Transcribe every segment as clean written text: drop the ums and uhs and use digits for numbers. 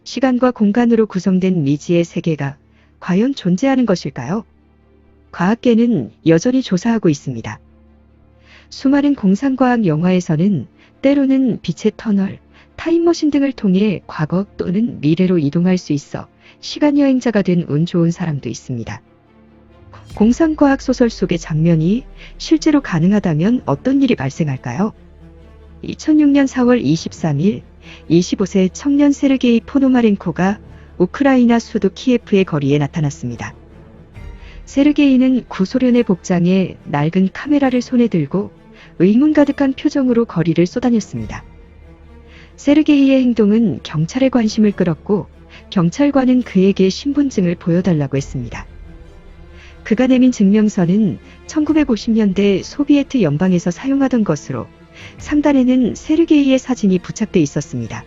시간과 공간으로 구성된 미지의 세계가 과연 존재하는 것일까요? 과학계는 여전히 조사하고 있습니다. 수많은 공상과학 영화에서는 때로는 빛의 터널, 타임머신 등을 통해 과거 또는 미래로 이동할 수 있어 시간여행자가 된 운 좋은 사람도 있습니다. 공상과학 소설 속의 장면이 실제로 가능하다면 어떤 일이 발생할까요? 2006년 4월 23일 25세 청년 세르게이 포노마렌코가 우크라이나 수도 키예프의 거리에 나타났습니다. 세르게이는 구소련의 복장에 낡은 카메라를 손에 들고 의문 가득한 표정으로 거리를 쏘다녔습니다. 세르게이의 행동은 경찰의 관심을 끌었고 경찰관은 그에게 신분증을 보여달라고 했습니다. 그가 내민 증명서는 1950년대 소비에트 연방에서 사용하던 것으로 상단에는 세르게이의 사진이 부착돼 있었습니다.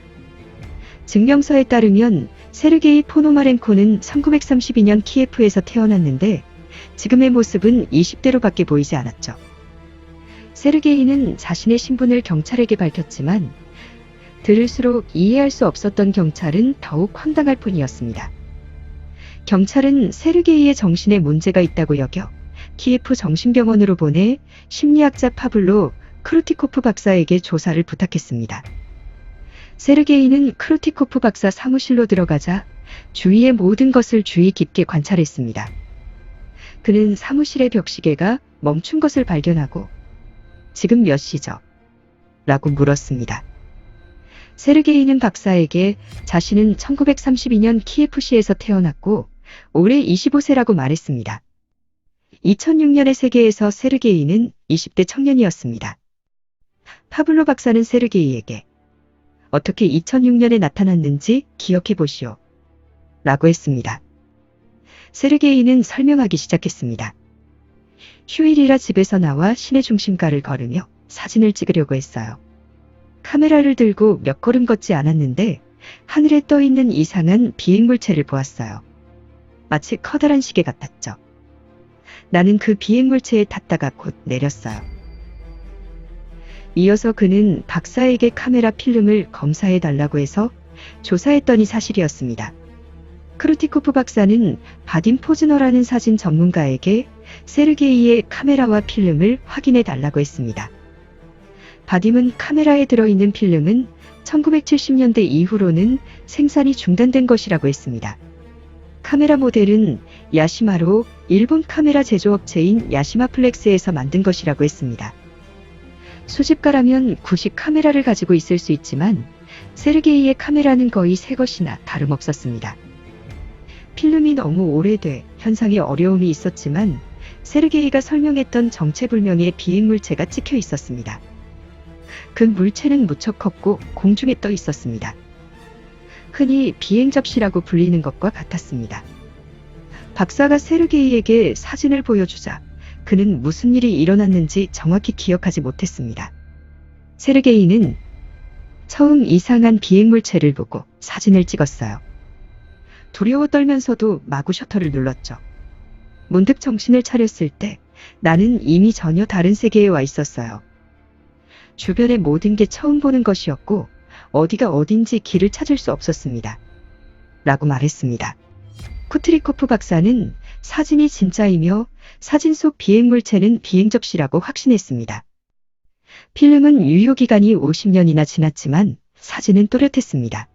증명서에 따르면 세르게이 포노마렌코는 1932년 키예프에서 태어났는데 지금의 모습은 20대로밖에 보이지 않았죠. 세르게이는 자신의 신분을 경찰에게 밝혔지만 들을수록 이해할 수 없었던 경찰은 더욱 황당할 뿐이었습니다. 경찰은 세르게이의 정신에 문제가 있다고 여겨 키예프 정신병원으로 보내 심리학자 파블로 크루티코프 박사에게 조사를 부탁했습니다. 세르게이는 크루티코프 박사 사무실로 들어가자 주위의 모든 것을 주의 깊게 관찰했습니다. 그는 사무실의 벽시계가 멈춘 것을 발견하고 지금 몇 시죠? 라고 물었습니다. 세르게이는 박사에게 자신은 1932년 키예프시에서 태어났고 올해 25세라고 말했습니다. 2006년의 세계에서 세르게이는 20대 청년이었습니다. 파블로 박사는 세르게이에게 어떻게 2006년에 나타났는지 기억해 보시오. 라고 했습니다. 세르게이는 설명하기 시작했습니다. 휴일이라 집에서 나와 시내 중심가를 걸으며 사진을 찍으려고 했어요. 카메라를 들고 몇 걸음 걷지 않았는데 하늘에 떠 있는 이상한 비행물체를 보았어요. 마치 커다란 시계 같았죠. 나는 그 비행물체에 탔다가 곧 내렸어요. 이어서 그는 박사에게 카메라 필름을 검사해 달라고 해서 조사했더니 사실이었습니다. 크루티코프 박사는 바딤 포즈너라는 사진 전문가에게 세르게이의 카메라와 필름을 확인해 달라고 했습니다. 바딤은 카메라에 들어있는 필름은 1970년대 이후로는 생산이 중단된 것이라고 했습니다. 카메라 모델은 야시마로 일본 카메라 제조업체인 야시마플렉스에서 만든 것이라고 했습니다. 수집가라면 구식 카메라를 가지고 있을 수 있지만 세르게이의 카메라는 거의 새 것이나 다름없었습니다. 필름이 너무 오래돼 현상에 어려움이 있었지만 세르게이가 설명했던 정체불명의 비행물체가 찍혀 있었습니다. 그 물체는 무척 컸고 공중에 떠 있었습니다. 흔히 비행접시라고 불리는 것과 같았습니다. 박사가 세르게이에게 사진을 보여주자 그는 무슨 일이 일어났는지 정확히 기억하지 못했습니다. 세르게이는 처음 이상한 비행물체를 보고 사진을 찍었어요. 두려워 떨면서도 마구 셔터를 눌렀죠. 문득 정신을 차렸을 때 나는 이미 전혀 다른 세계에 와 있었어요. 주변의 모든 게 처음 보는 것이었고 어디가 어딘지 길을 찾을 수 없었습니다. 라고 말했습니다. 쿠트리코프 박사는 사진이 진짜이며 사진 속 비행물체는 비행접시라고 확신했습니다. 필름은 유효기간이 50년이나 지났지만 사진은 또렷했습니다.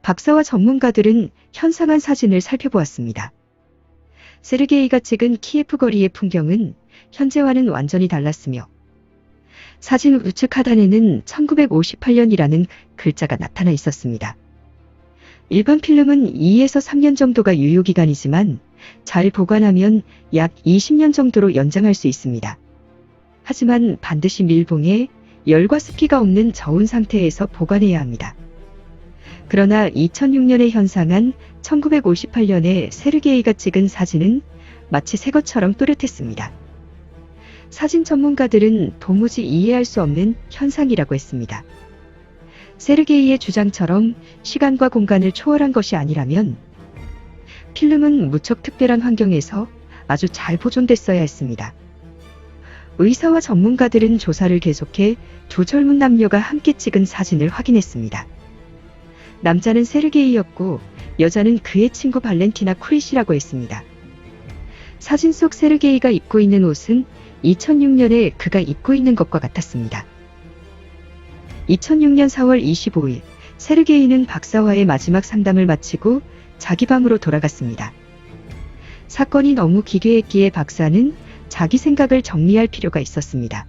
박사와 전문가들은 현상한 사진을 살펴보았습니다. 세르게이가 찍은 키예프 거리의 풍경은 현재와는 완전히 달랐으며 사진 우측 하단에는 1958년이라는 글자가 나타나 있었습니다. 일반 필름은 2에서 3년 정도가 유효기간이지만 잘 보관하면 약 20년 정도로 연장할 수 있습니다. 하지만 반드시 밀봉해 열과 습기가 없는 저온 상태에서 보관해야 합니다. 그러나 2006년에 현상한 1958년에 세르게이가 찍은 사진은 마치 새 것처럼 또렷했습니다. 사진 전문가들은 도무지 이해할 수 없는 현상이라고 했습니다. 세르게이의 주장처럼 시간과 공간을 초월한 것이 아니라면 필름은 무척 특별한 환경에서 아주 잘 보존됐어야 했습니다. 의사와 전문가들은 조사를 계속해 두 젊은 남녀가 함께 찍은 사진을 확인했습니다. 남자는 세르게이였고 여자는 그의 친구 발렌티나 쿠리시라고 했습니다. 사진 속 세르게이가 입고 있는 옷은 2006년에 그가 입고 있는 것과 같았습니다. 2006년 4월 25일, 세르게이는 박사와의 마지막 상담을 마치고 자기 방으로 돌아갔습니다. 사건이 너무 기괴했기에 박사는 자기 생각을 정리할 필요가 있었습니다.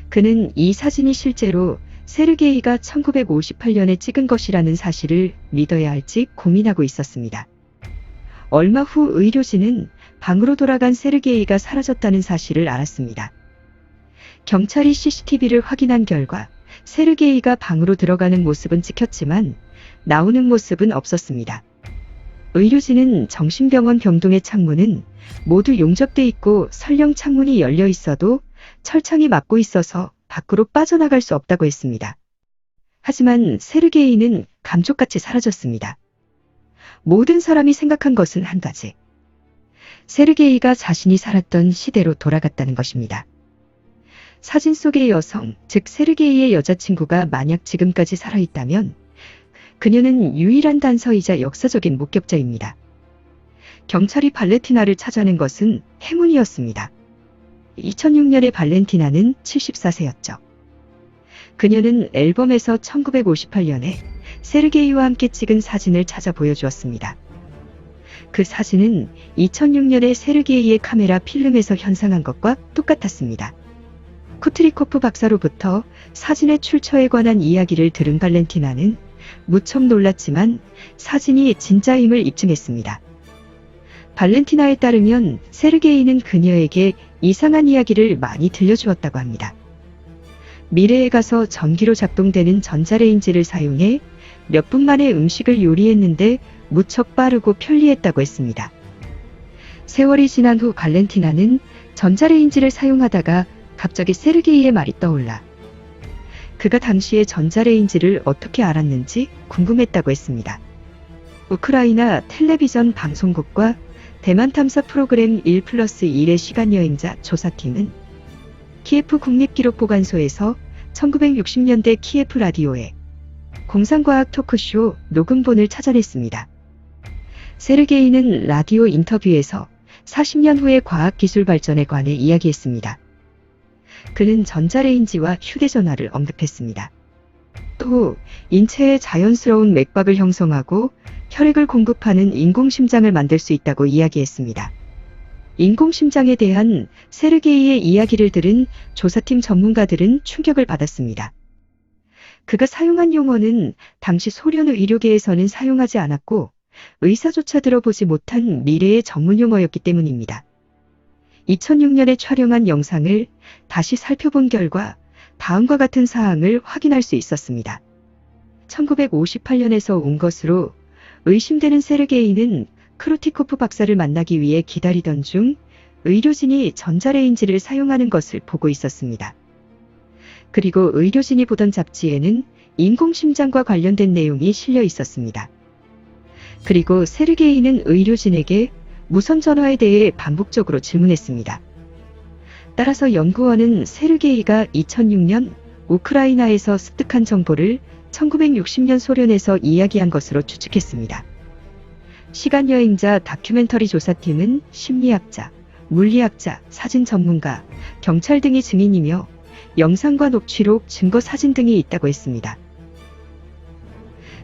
그는 이 사진이 실제로 세르게이가 1958년에 찍은 것이라는 사실을 믿어야 할지 고민하고 있었습니다. 얼마 후 의료진은 방으로 돌아간 세르게이가 사라졌다는 사실을 알았습니다. 경찰이 CCTV를 확인한 결과 세르게이가 방으로 들어가는 모습은 찍혔지만 나오는 모습은 없었습니다. 의료진은 정신병원 병동의 창문은 모두 용접돼 있고 설령 창문이 열려 있어도 철창이 막고 있어서 밖으로 빠져나갈 수 없다고 했습니다. 하지만 세르게이는 감쪽같이 사라졌습니다. 모든 사람이 생각한 것은 한 가지. 세르게이가 자신이 살았던 시대로 돌아갔다는 것입니다. 사진 속의 여성, 즉 세르게이의 여자친구가 만약 지금까지 살아있다면 그녀는 유일한 단서이자 역사적인 목격자입니다. 경찰이 발렌티나를 찾아낸 것은 행운이었습니다. 2006년에 발렌티나는 74세였죠. 그녀는 앨범에서 1958년에 세르게이와 함께 찍은 사진을 찾아 보여주었습니다. 그 사진은 2006년에 세르게이의 카메라 필름에서 현상한 것과 똑같았습니다. 쿠트리코프 박사로부터 사진의 출처에 관한 이야기를 들은 발렌티나는 무척 놀랐지만 사진이 진짜임을 입증했습니다. 발렌티나에 따르면 세르게이는 그녀에게 이상한 이야기를 많이 들려주었다고 합니다. 미래에 가서 전기로 작동되는 전자레인지를 사용해 몇 분 만에 음식을 요리했는데 무척 빠르고 편리했다고 했습니다. 세월이 지난 후 발렌티나는 전자레인지를 사용하다가 갑자기 세르게이의 말이 떠올라 그가 당시에 전자레인지를 어떻게 알았는지 궁금했다고 했습니다. 우크라이나 텔레비전 방송국과 대만 탐사 프로그램 1+1의 시간여행자 조사팀은 키예프 국립기록보관소에서 1960년대 키예프 라디오의 공상과학 토크쇼 녹음본을 찾아냈습니다. 세르게이는 라디오 인터뷰에서 40년 후의 과학기술 발전에 관해 이야기했습니다. 그는 전자레인지와 휴대전화를 언급했습니다. 또 인체에 자연스러운 맥박을 형성하고 혈액을 공급하는 인공심장을 만들 수 있다고 이야기했습니다. 인공심장에 대한 세르게이의 이야기를 들은 조사팀 전문가들은 충격을 받았습니다. 그가 사용한 용어는 당시 소련 의료계에서는 사용하지 않았고 의사조차 들어보지 못한 미래의 전문 용어였기 때문입니다. 2006년에 촬영한 영상을 다시 살펴본 결과 다음과 같은 사항을 확인할 수 있었습니다. 1958년에서 온 것으로 의심되는 세르게이는 크루티코프 박사를 만나기 위해 기다리던 중 의료진이 전자레인지를 사용하는 것을 보고 있었습니다. 그리고 의료진이 보던 잡지에는 인공심장과 관련된 내용이 실려 있었습니다. 그리고 세르게이는 의료진에게 무선전화에 대해 반복적으로 질문했습니다. 따라서 연구원은 세르게이가 2006년 우크라이나에서 습득한 정보를 1960년 소련에서 이야기한 것으로 추측했습니다. 시간여행자 다큐멘터리 조사팀은 심리학자, 물리학자, 사진 전문가, 경찰 등이 증인이며 영상과 녹취록, 증거 사진 등이 있다고 했습니다.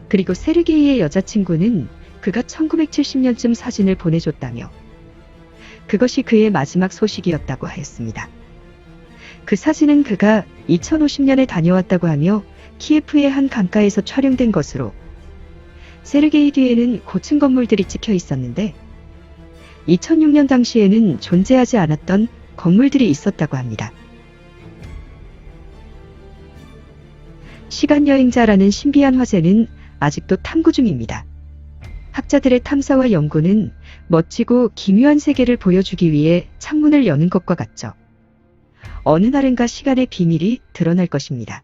그리고 세르게이의 여자친구는 그가 1970년쯤 사진을 보내줬다며 그것이 그의 마지막 소식이었다고 하였습니다. 그 사진은 그가 2050년에 다녀왔다고 하며 키예프의 한 강가에서 촬영된 것으로 세르게이 뒤에는 고층 건물들이 찍혀 있었는데 2006년 당시에는 존재하지 않았던 건물들이 있었다고 합니다. 시간여행자라는 신비한 화제는 아직도 탐구 중입니다. 학자들의 탐사와 연구는 멋지고 기묘한 세계를 보여주기 위해 창문을 여는 것과 같죠. 어느 날인가 시간의 비밀이 드러날 것입니다.